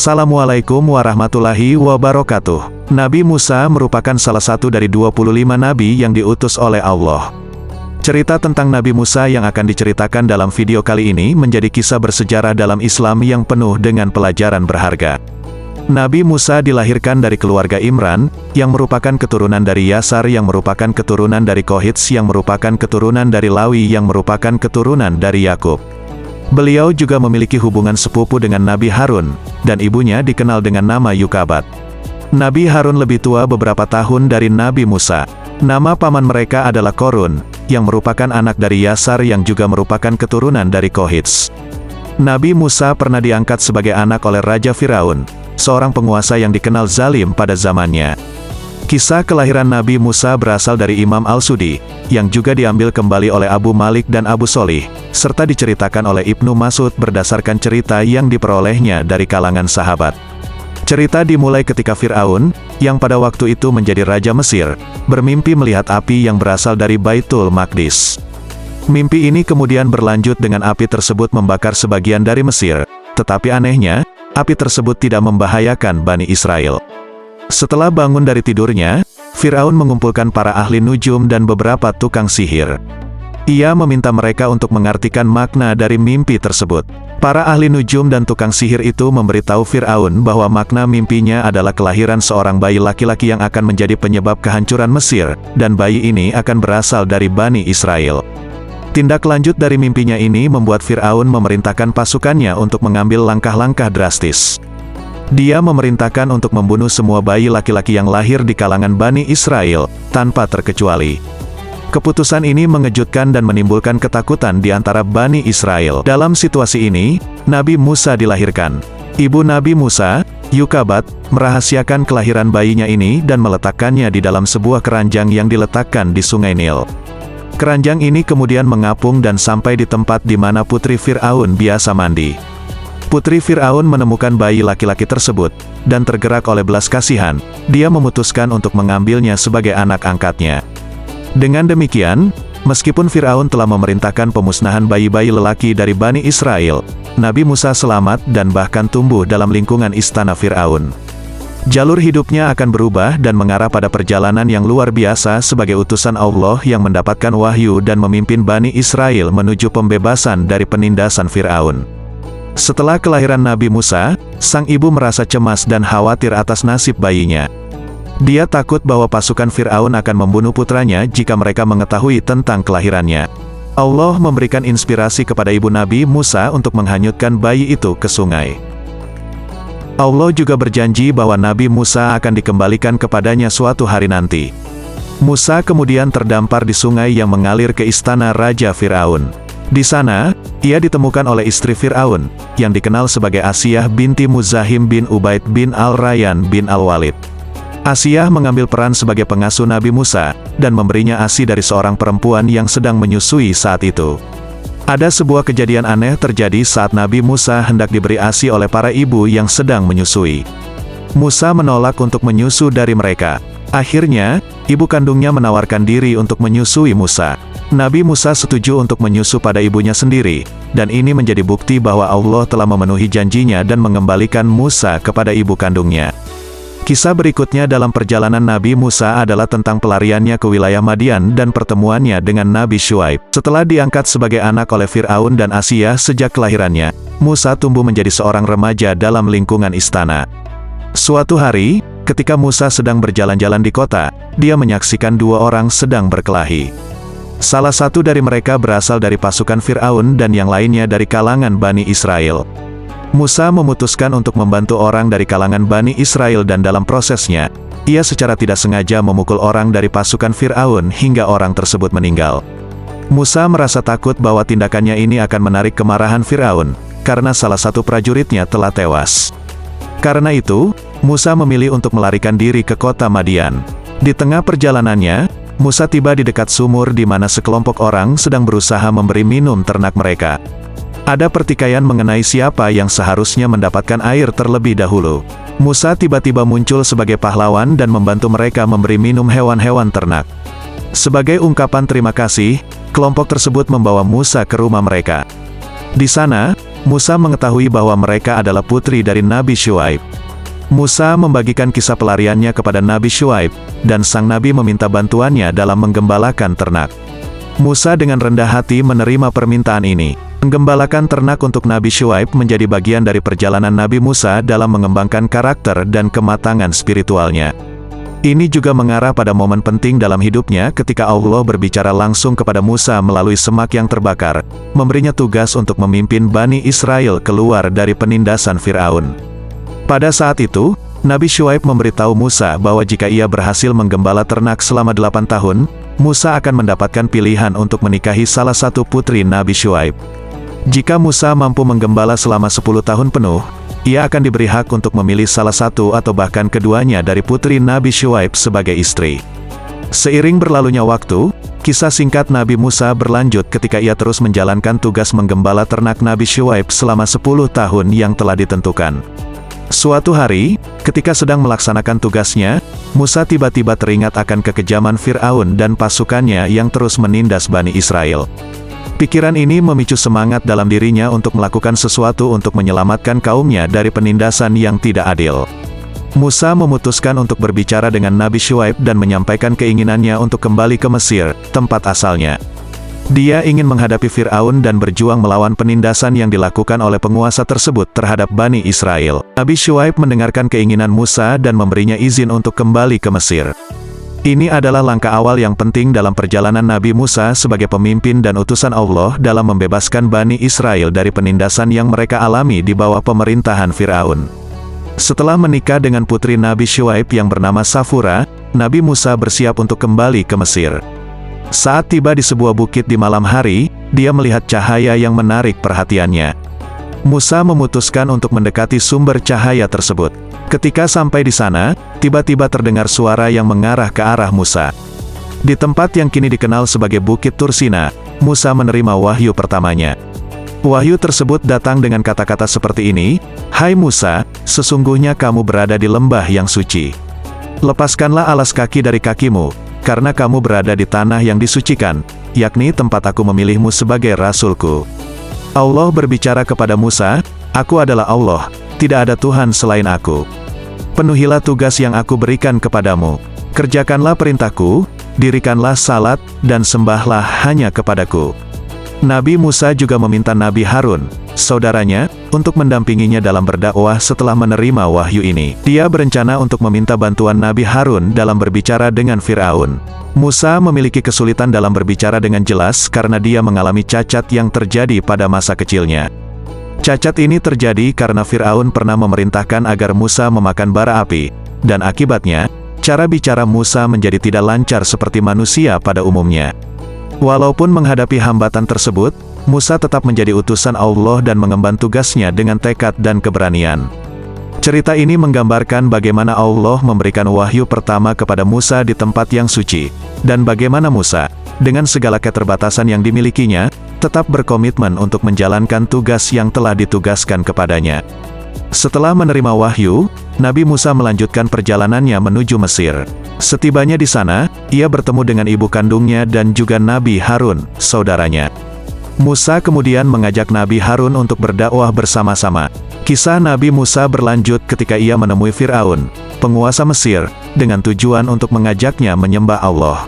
Assalamualaikum warahmatullahi wabarakatuh. Nabi Musa merupakan salah satu dari 25 nabi yang diutus oleh Allah. Cerita tentang Nabi Musa yang akan diceritakan dalam video kali ini menjadi kisah bersejarah dalam Islam yang penuh dengan pelajaran berharga. Nabi Musa dilahirkan dari keluarga Imran, yang merupakan keturunan dari Yasar yang merupakan keturunan dari Kohits yang merupakan keturunan dari Lawi yang merupakan keturunan dari Yakub. Beliau juga memiliki hubungan sepupu dengan Nabi Harun, dan ibunya dikenal dengan nama Yukabat. Nabi Harun lebih tua beberapa tahun dari Nabi Musa. Nama paman mereka adalah Korun, yang merupakan anak dari Yasar yang juga merupakan keturunan dari Kohits. Nabi Musa pernah diangkat sebagai anak oleh Raja Firaun, seorang penguasa yang dikenal zalim pada zamannya. Kisah kelahiran Nabi Musa berasal dari Imam Al-Sudi, yang juga diambil kembali oleh Abu Malik dan Abu Sholih, serta diceritakan oleh Ibnu Mas'ud berdasarkan cerita yang diperolehnya dari kalangan sahabat. Cerita dimulai ketika Fir'aun, yang pada waktu itu menjadi Raja Mesir, bermimpi melihat api yang berasal dari Baitul Maqdis. Mimpi ini kemudian berlanjut dengan api tersebut membakar sebagian dari Mesir, tetapi anehnya, api tersebut tidak membahayakan Bani Israel. Setelah bangun dari tidurnya, Fir'aun mengumpulkan para ahli nujum dan beberapa tukang sihir. Ia meminta mereka untuk mengartikan makna dari mimpi tersebut. Para ahli nujum dan tukang sihir itu memberitahu Fir'aun bahwa makna mimpinya adalah kelahiran seorang bayi laki-laki yang akan menjadi penyebab kehancuran Mesir, dan bayi ini akan berasal dari Bani Israel. Tindak lanjut dari mimpinya ini membuat Fir'aun memerintahkan pasukannya untuk mengambil langkah-langkah drastis. Dia memerintahkan untuk membunuh semua bayi laki-laki yang lahir di kalangan Bani Israel, tanpa terkecuali. Keputusan ini mengejutkan dan menimbulkan ketakutan di antara Bani Israel. Dalam situasi ini, Nabi Musa dilahirkan. Ibu Nabi Musa, Yukabat, merahasiakan kelahiran bayinya ini dan meletakkannya di dalam sebuah keranjang yang diletakkan di Sungai Nil. Keranjang ini kemudian mengapung dan sampai di tempat di mana putri Fir'aun biasa mandi. Putri Fir'aun menemukan bayi laki-laki tersebut, dan tergerak oleh belas kasihan, dia memutuskan untuk mengambilnya sebagai anak angkatnya. Dengan demikian, meskipun Fir'aun telah memerintahkan pemusnahan bayi-bayi lelaki dari Bani Israel, Nabi Musa selamat dan bahkan tumbuh dalam lingkungan istana Fir'aun. Jalur hidupnya akan berubah dan mengarah pada perjalanan yang luar biasa sebagai utusan Allah yang mendapatkan wahyu dan memimpin Bani Israel menuju pembebasan dari penindasan Fir'aun. Setelah kelahiran Nabi Musa, sang ibu merasa cemas dan khawatir atas nasib bayinya. Dia takut bahwa pasukan Fir'aun akan membunuh putranya jika mereka mengetahui tentang kelahirannya. Allah memberikan inspirasi kepada ibu Nabi Musa untuk menghanyutkan bayi itu ke sungai. Allah juga berjanji bahwa Nabi Musa akan dikembalikan kepadanya suatu hari nanti. Musa kemudian terdampar di sungai yang mengalir ke istana Raja Fir'aun. Di sana, ia ditemukan oleh istri Fir'aun, yang dikenal sebagai Asiyah binti Muzahim bin Ubaid bin Al-Rayyan bin Al-Walid. Asiyah mengambil peran sebagai pengasuh Nabi Musa, dan memberinya ASI dari seorang perempuan yang sedang menyusui saat itu. Ada sebuah kejadian aneh terjadi saat Nabi Musa hendak diberi ASI oleh para ibu yang sedang menyusui. Musa menolak untuk menyusu dari mereka. Akhirnya, ibu kandungnya menawarkan diri untuk menyusui Musa. Nabi Musa setuju untuk menyusu pada ibunya sendiri, dan ini menjadi bukti bahwa Allah telah memenuhi janjinya dan mengembalikan Musa kepada ibu kandungnya. Kisah berikutnya dalam perjalanan Nabi Musa adalah tentang pelariannya ke wilayah Madian dan pertemuannya dengan Nabi Syuaib. Setelah diangkat sebagai anak oleh Fir'aun dan Asiyah sejak kelahirannya, Musa tumbuh menjadi seorang remaja dalam lingkungan istana. Suatu hari, ketika Musa sedang berjalan-jalan di kota, dia menyaksikan dua orang sedang berkelahi. Salah satu dari mereka berasal dari pasukan Fir'aun dan yang lainnya dari kalangan Bani Israel. Musa memutuskan untuk membantu orang dari kalangan Bani Israel dan dalam prosesnya, ia secara tidak sengaja memukul orang dari pasukan Fir'aun hingga orang tersebut meninggal. Musa merasa takut bahwa tindakannya ini akan menarik kemarahan Fir'aun, karena salah satu prajuritnya telah tewas. Karena itu, Musa memilih untuk melarikan diri ke kota Madian. Di tengah perjalanannya, Musa tiba di dekat sumur di mana sekelompok orang sedang berusaha memberi minum ternak mereka. Ada pertikaian mengenai siapa yang seharusnya mendapatkan air terlebih dahulu. Musa tiba-tiba muncul sebagai pahlawan dan membantu mereka memberi minum hewan-hewan ternak. Sebagai ungkapan terima kasih, kelompok tersebut membawa Musa ke rumah mereka. Di sana, Musa mengetahui bahwa mereka adalah putri dari Nabi Syuaib. Musa membagikan kisah pelariannya kepada Nabi Syuaib, dan sang Nabi meminta bantuannya dalam menggembalakan ternak. Musa dengan rendah hati menerima permintaan ini. Menggembalakan ternak untuk Nabi Syuaib menjadi bagian dari perjalanan Nabi Musa dalam mengembangkan karakter dan kematangan spiritualnya. Ini juga mengarah pada momen penting dalam hidupnya ketika Allah berbicara langsung kepada Musa melalui semak yang terbakar, memberinya tugas untuk memimpin Bani Israel keluar dari penindasan Fir'aun. Pada saat itu, Nabi Syuaib memberitahu Musa bahwa jika ia berhasil menggembala ternak selama 8 tahun, Musa akan mendapatkan pilihan untuk menikahi salah satu putri Nabi Syuaib. Jika Musa mampu menggembala selama 10 tahun penuh, ia akan diberi hak untuk memilih salah satu atau bahkan keduanya dari putri Nabi Syuaib sebagai istri. Seiring berlalunya waktu, kisah singkat Nabi Musa berlanjut ketika ia terus menjalankan tugas menggembala ternak Nabi Syuaib selama 10 tahun yang telah ditentukan. Suatu hari, ketika sedang melaksanakan tugasnya, Musa tiba-tiba teringat akan kekejaman Fir'aun dan pasukannya yang terus menindas Bani Israel. Pikiran ini memicu semangat dalam dirinya untuk melakukan sesuatu untuk menyelamatkan kaumnya dari penindasan yang tidak adil. Musa memutuskan untuk berbicara dengan Nabi Syuaib dan menyampaikan keinginannya untuk kembali ke Mesir, tempat asalnya. Dia ingin menghadapi Fir'aun dan berjuang melawan penindasan yang dilakukan oleh penguasa tersebut terhadap Bani Israel. Nabi Syuaib mendengarkan keinginan Musa dan memberinya izin untuk kembali ke Mesir. Ini adalah langkah awal yang penting dalam perjalanan Nabi Musa sebagai pemimpin dan utusan Allah dalam membebaskan Bani Israel dari penindasan yang mereka alami di bawah pemerintahan Fir'aun. Setelah menikah dengan putri Nabi Syuaib yang bernama Safura, Nabi Musa bersiap untuk kembali ke Mesir. Saat tiba di sebuah bukit di malam hari, dia melihat cahaya yang menarik perhatiannya. Musa memutuskan untuk mendekati sumber cahaya tersebut. Ketika sampai di sana, tiba-tiba terdengar suara yang mengarah ke arah Musa. Di tempat yang kini dikenal sebagai Bukit Tursina, Musa menerima wahyu pertamanya. Wahyu tersebut datang dengan kata-kata seperti ini, "Hai Musa, sesungguhnya kamu berada di lembah yang suci. Lepaskanlah alas kaki dari kakimu, karena kamu berada di tanah yang disucikan, yakni tempat aku memilihmu sebagai rasulku." Allah berbicara kepada Musa, "Aku adalah Allah, tidak ada Tuhan selain aku. Penuhilah tugas yang aku berikan kepadamu. Kerjakanlah perintahku, dirikanlah salat, dan sembahlah hanya kepadaku." Nabi Musa juga meminta Nabi Harun, saudaranya, untuk mendampinginya dalam berdakwah setelah menerima wahyu ini. Dia berencana untuk meminta bantuan Nabi Harun dalam berbicara dengan Fir'aun. Musa memiliki kesulitan dalam berbicara dengan jelas karena dia mengalami cacat yang terjadi pada masa kecilnya. Cacat ini terjadi karena Fir'aun pernah memerintahkan agar Musa memakan bara api, dan akibatnya, cara bicara Musa menjadi tidak lancar seperti manusia pada umumnya. Walaupun menghadapi hambatan tersebut, Musa tetap menjadi utusan Allah dan mengemban tugasnya dengan tekad dan keberanian. Cerita ini menggambarkan bagaimana Allah memberikan wahyu pertama kepada Musa di tempat yang suci, dan bagaimana Musa, dengan segala keterbatasan yang dimilikinya, tetap berkomitmen untuk menjalankan tugas yang telah ditugaskan kepadanya. Setelah menerima wahyu, Nabi Musa melanjutkan perjalanannya menuju Mesir. Setibanya di sana, ia bertemu dengan ibu kandungnya dan juga Nabi Harun, saudaranya. Musa kemudian mengajak Nabi Harun untuk berdakwah bersama-sama. Kisah Nabi Musa berlanjut ketika ia menemui Fir'aun, penguasa Mesir, dengan tujuan untuk mengajaknya menyembah Allah.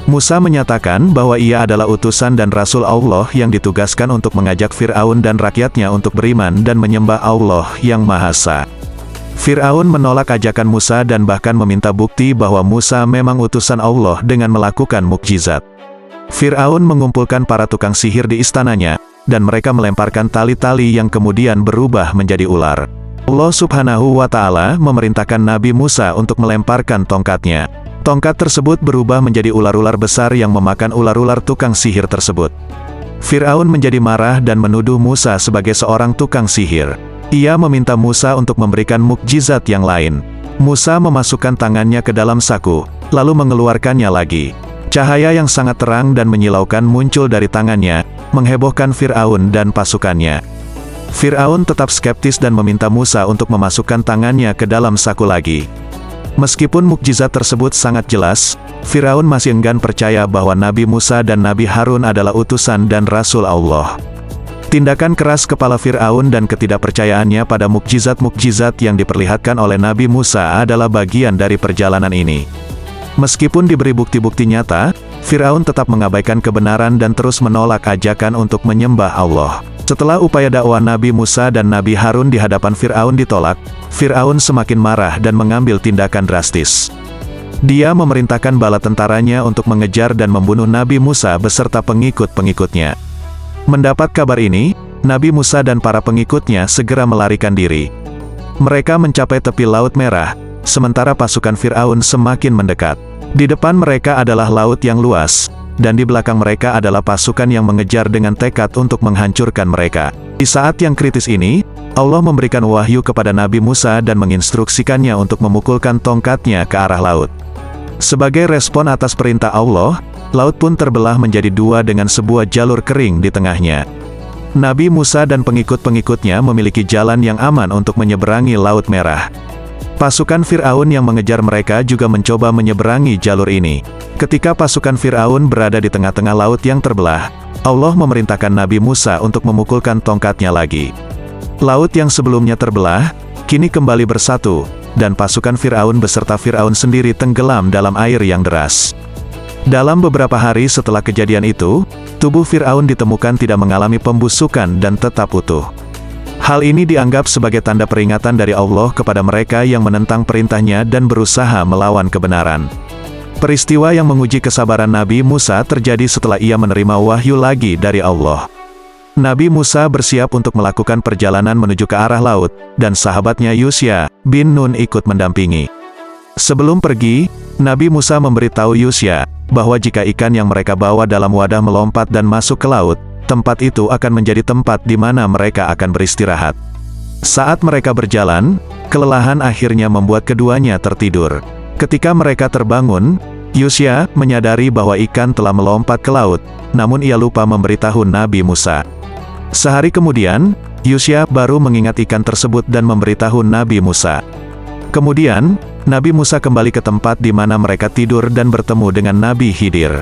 Musa menyatakan bahwa ia adalah utusan dan rasul Allah yang ditugaskan untuk mengajak Fir'aun dan rakyatnya untuk beriman dan menyembah Allah yang Maha Esa. Fir'aun menolak ajakan Musa dan bahkan meminta bukti bahwa Musa memang utusan Allah dengan melakukan mukjizat. Fir'aun mengumpulkan para tukang sihir di istananya, dan mereka melemparkan tali-tali yang kemudian berubah menjadi ular. Allah Subhanahu wa Ta'ala memerintahkan Nabi Musa untuk melemparkan tongkatnya. Tongkat tersebut berubah menjadi ular-ular besar yang memakan ular-ular tukang sihir tersebut. Fir'aun menjadi marah dan menuduh Musa sebagai seorang tukang sihir. Ia meminta Musa untuk memberikan mukjizat yang lain. Musa memasukkan tangannya ke dalam saku, lalu mengeluarkannya lagi. Cahaya yang sangat terang dan menyilaukan muncul dari tangannya, menghebohkan Fir'aun dan pasukannya. Fir'aun tetap skeptis dan meminta Musa untuk memasukkan tangannya ke dalam saku lagi. Meskipun mukjizat tersebut sangat jelas, Fir'aun masih enggan percaya bahwa Nabi Musa dan Nabi Harun adalah utusan dan rasul Allah. Tindakan keras kepala Fir'aun dan ketidakpercayaannya pada mukjizat-mukjizat yang diperlihatkan oleh Nabi Musa adalah bagian dari perjalanan ini. Meskipun diberi bukti-bukti nyata, Fir'aun tetap mengabaikan kebenaran dan terus menolak ajakan untuk menyembah Allah. Setelah upaya dakwah Nabi Musa dan Nabi Harun di hadapan Fir'aun ditolak, Fir'aun semakin marah dan mengambil tindakan drastis. Dia memerintahkan bala tentaranya untuk mengejar dan membunuh Nabi Musa beserta pengikut-pengikutnya. Mendapat kabar ini, Nabi Musa dan para pengikutnya segera melarikan diri. Mereka mencapai tepi Laut Merah, sementara pasukan Fir'aun semakin mendekat. Di depan mereka adalah laut yang luas, dan di belakang mereka adalah pasukan yang mengejar dengan tekad untuk menghancurkan mereka. Di saat yang kritis ini, Allah memberikan wahyu kepada Nabi Musa dan menginstruksikannya untuk memukulkan tongkatnya ke arah laut. Sebagai respon atas perintah Allah, laut pun terbelah menjadi dua dengan sebuah jalur kering di tengahnya. Nabi Musa dan pengikut-pengikutnya memiliki jalan yang aman untuk menyeberangi Laut Merah. Pasukan Fir'aun yang mengejar mereka juga mencoba menyeberangi jalur ini. Ketika pasukan Fir'aun berada di tengah-tengah laut yang terbelah, Allah memerintahkan Nabi Musa untuk memukulkan tongkatnya lagi. Laut yang sebelumnya terbelah, kini kembali bersatu, dan pasukan Fir'aun beserta Fir'aun sendiri tenggelam dalam air yang deras. Dalam beberapa hari setelah kejadian itu, tubuh Fir'aun ditemukan tidak mengalami pembusukan dan tetap utuh. Hal ini dianggap sebagai tanda peringatan dari Allah kepada mereka yang menentang perintahnya dan berusaha melawan kebenaran. Peristiwa yang menguji kesabaran Nabi Musa terjadi setelah ia menerima wahyu lagi dari Allah. Nabi Musa bersiap untuk melakukan perjalanan menuju ke arah laut, dan sahabatnya Yusya bin Nun ikut mendampingi. Sebelum pergi, Nabi Musa memberitahu Yusya bahwa jika ikan yang mereka bawa dalam wadah melompat dan masuk ke laut, tempat itu akan menjadi tempat di mana mereka akan beristirahat. Saat mereka berjalan, kelelahan akhirnya membuat keduanya tertidur. Ketika mereka terbangun, Yusya menyadari bahwa ikan telah melompat ke laut, namun ia lupa memberitahu Nabi Musa. Sehari kemudian, Yusya baru mengingat ikan tersebut dan memberitahu Nabi Musa. Kemudian, Nabi Musa kembali ke tempat di mana mereka tidur dan bertemu dengan Nabi Khidir.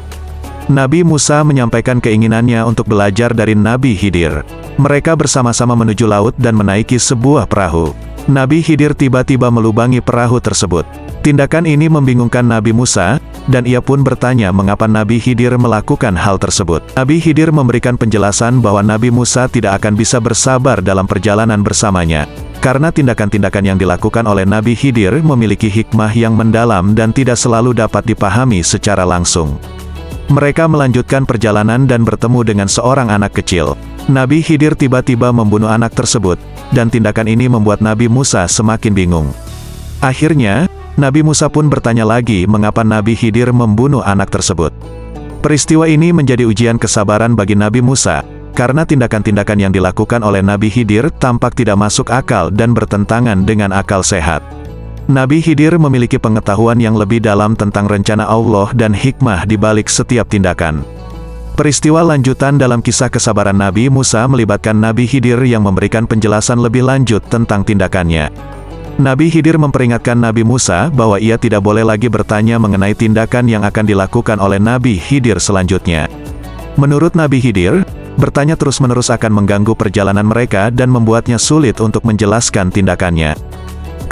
Nabi Musa menyampaikan keinginannya untuk belajar dari Nabi Khidir. Mereka bersama-sama menuju laut dan menaiki sebuah perahu. Nabi Khidir tiba-tiba melubangi perahu tersebut. Tindakan ini membingungkan Nabi Musa, dan ia pun bertanya mengapa Nabi Khidir melakukan hal tersebut. Nabi Khidir memberikan penjelasan bahwa Nabi Musa tidak akan bisa bersabar dalam perjalanan bersamanya, karena tindakan-tindakan yang dilakukan oleh Nabi Khidir memiliki hikmah yang mendalam dan tidak selalu dapat dipahami secara langsung. Mereka melanjutkan perjalanan dan bertemu dengan seorang anak kecil. Nabi Khidir tiba-tiba membunuh anak tersebut, dan tindakan ini membuat Nabi Musa semakin bingung. Akhirnya, Nabi Musa pun bertanya lagi mengapa Nabi Khidir membunuh anak tersebut. Peristiwa ini menjadi ujian kesabaran bagi Nabi Musa, karena tindakan-tindakan yang dilakukan oleh Nabi Khidir tampak tidak masuk akal dan bertentangan dengan akal sehat. Nabi Khidir memiliki pengetahuan yang lebih dalam tentang rencana Allah dan hikmah di balik setiap tindakan. Peristiwa lanjutan dalam kisah kesabaran Nabi Musa melibatkan Nabi Khidir yang memberikan penjelasan lebih lanjut tentang tindakannya. Nabi Khidir memperingatkan Nabi Musa bahwa ia tidak boleh lagi bertanya mengenai tindakan yang akan dilakukan oleh Nabi Khidir selanjutnya. Menurut Nabi Khidir, bertanya terus-menerus akan mengganggu perjalanan mereka dan membuatnya sulit untuk menjelaskan tindakannya.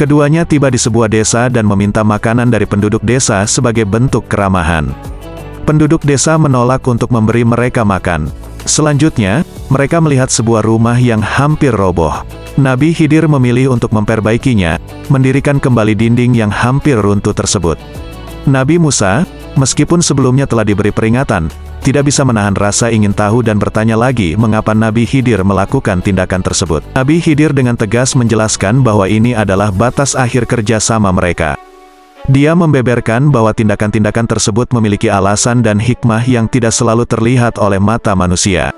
Keduanya tiba di sebuah desa dan meminta makanan dari penduduk desa sebagai bentuk keramahan. Penduduk desa menolak untuk memberi mereka makan. Selanjutnya, mereka melihat sebuah rumah yang hampir roboh. Nabi Khidir memilih untuk memperbaikinya, mendirikan kembali dinding yang hampir runtuh tersebut. Nabi Musa, meskipun sebelumnya telah diberi peringatan, tidak bisa menahan rasa ingin tahu dan bertanya lagi mengapa Nabi Khidir melakukan tindakan tersebut. Nabi Khidir dengan tegas menjelaskan bahwa ini adalah batas akhir kerjasama mereka. Dia membeberkan bahwa tindakan-tindakan tersebut memiliki alasan dan hikmah yang tidak selalu terlihat oleh mata manusia.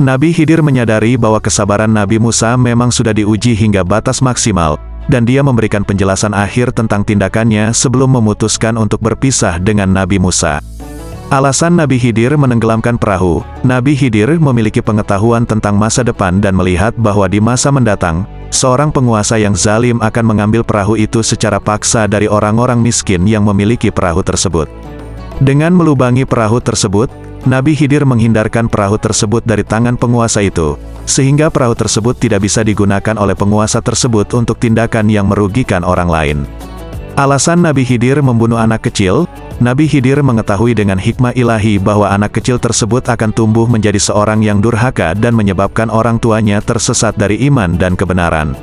Nabi Khidir menyadari bahwa kesabaran Nabi Musa memang sudah diuji hingga batas maksimal, dan dia memberikan penjelasan akhir tentang tindakannya sebelum memutuskan untuk berpisah dengan Nabi Musa. Alasan Nabi Khidir menenggelamkan perahu, Nabi Khidir memiliki pengetahuan tentang masa depan dan melihat bahwa di masa mendatang, seorang penguasa yang zalim akan mengambil perahu itu secara paksa dari orang-orang miskin yang memiliki perahu tersebut. Dengan melubangi perahu tersebut, Nabi Khidir menghindarkan perahu tersebut dari tangan penguasa itu, sehingga perahu tersebut tidak bisa digunakan oleh penguasa tersebut untuk tindakan yang merugikan orang lain. Alasan Nabi Khidir membunuh anak kecil, Nabi Khidir mengetahui dengan hikmah ilahi bahwa anak kecil tersebut akan tumbuh menjadi seorang yang durhaka dan menyebabkan orang tuanya tersesat dari iman dan kebenaran.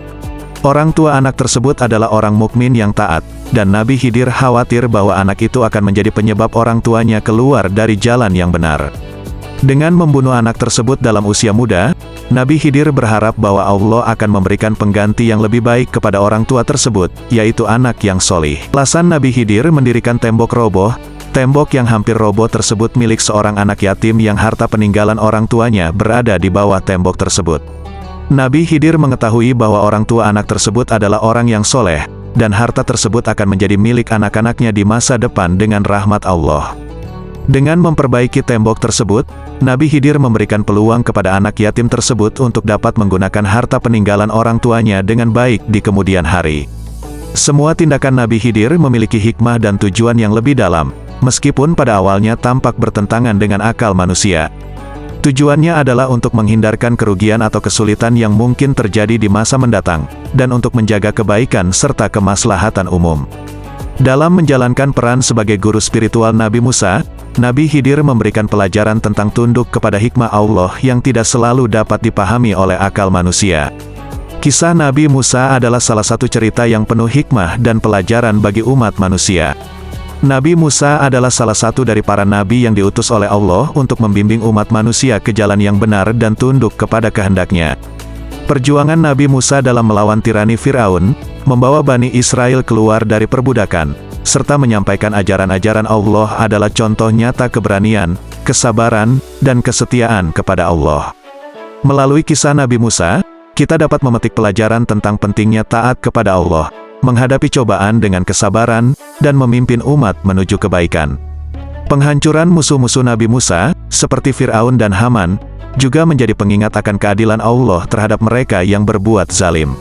Orang tua anak tersebut adalah orang mukmin yang taat, dan Nabi Khidir khawatir bahwa anak itu akan menjadi penyebab orang tuanya keluar dari jalan yang benar. Dengan membunuh anak tersebut dalam usia muda, Nabi Khidir berharap bahwa Allah akan memberikan pengganti yang lebih baik kepada orang tua tersebut, yaitu anak yang solih. Alasan Nabi Khidir mendirikan tembok roboh, tembok yang hampir roboh tersebut milik seorang anak yatim yang harta peninggalan orang tuanya berada di bawah tembok tersebut. Nabi Khidir mengetahui bahwa orang tua anak tersebut adalah orang yang soleh, dan harta tersebut akan menjadi milik anak-anaknya di masa depan dengan rahmat Allah. Dengan memperbaiki tembok tersebut, Nabi Khidir memberikan peluang kepada anak yatim tersebut untuk dapat menggunakan harta peninggalan orang tuanya dengan baik di kemudian hari. Semua tindakan Nabi Khidir memiliki hikmah dan tujuan yang lebih dalam, meskipun pada awalnya tampak bertentangan dengan akal manusia. Tujuannya adalah untuk menghindarkan kerugian atau kesulitan yang mungkin terjadi di masa mendatang, dan untuk menjaga kebaikan serta kemaslahatan umum. Dalam menjalankan peran sebagai guru spiritual Nabi Musa, Nabi Khidir memberikan pelajaran tentang tunduk kepada hikmah Allah yang tidak selalu dapat dipahami oleh akal manusia. Kisah Nabi Musa adalah salah satu cerita yang penuh hikmah dan pelajaran bagi umat manusia. Nabi Musa adalah salah satu dari para nabi yang diutus oleh Allah untuk membimbing umat manusia ke jalan yang benar dan tunduk kepada kehendaknya. Perjuangan Nabi Musa dalam melawan tirani Fir'aun, membawa Bani Israel keluar dari perbudakan, serta menyampaikan ajaran-ajaran Allah adalah contoh nyata keberanian, kesabaran, dan kesetiaan kepada Allah. Melalui kisah Nabi Musa, kita dapat memetik pelajaran tentang pentingnya taat kepada Allah, menghadapi cobaan dengan kesabaran, dan memimpin umat menuju kebaikan. Penghancuran musuh-musuh Nabi Musa, seperti Fir'aun dan Haman, juga menjadi pengingat akan keadilan Allah terhadap mereka yang berbuat zalim.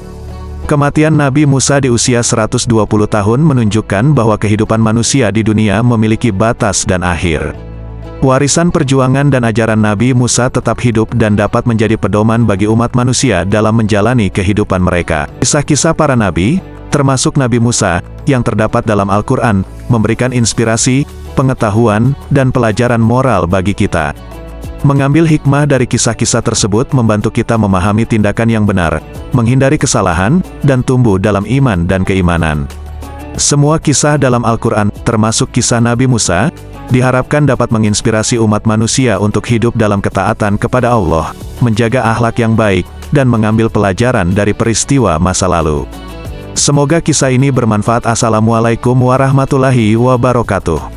Kematian Nabi Musa di usia 120 tahun menunjukkan bahwa kehidupan manusia di dunia memiliki batas dan akhir. Warisan perjuangan dan ajaran Nabi Musa tetap hidup dan dapat menjadi pedoman bagi umat manusia dalam menjalani kehidupan mereka. Kisah-kisah para nabi, termasuk Nabi Musa, yang terdapat dalam Al-Quran, memberikan inspirasi, pengetahuan, dan pelajaran moral bagi kita. Mengambil hikmah dari kisah-kisah tersebut membantu kita memahami tindakan yang benar, menghindari kesalahan, dan tumbuh dalam iman dan keimanan. Semua kisah dalam Al-Quran, termasuk kisah Nabi Musa, diharapkan dapat menginspirasi umat manusia untuk hidup dalam ketaatan kepada Allah, menjaga akhlak yang baik, dan mengambil pelajaran dari peristiwa masa lalu. Semoga kisah ini bermanfaat. Assalamualaikum warahmatullahi wabarakatuh.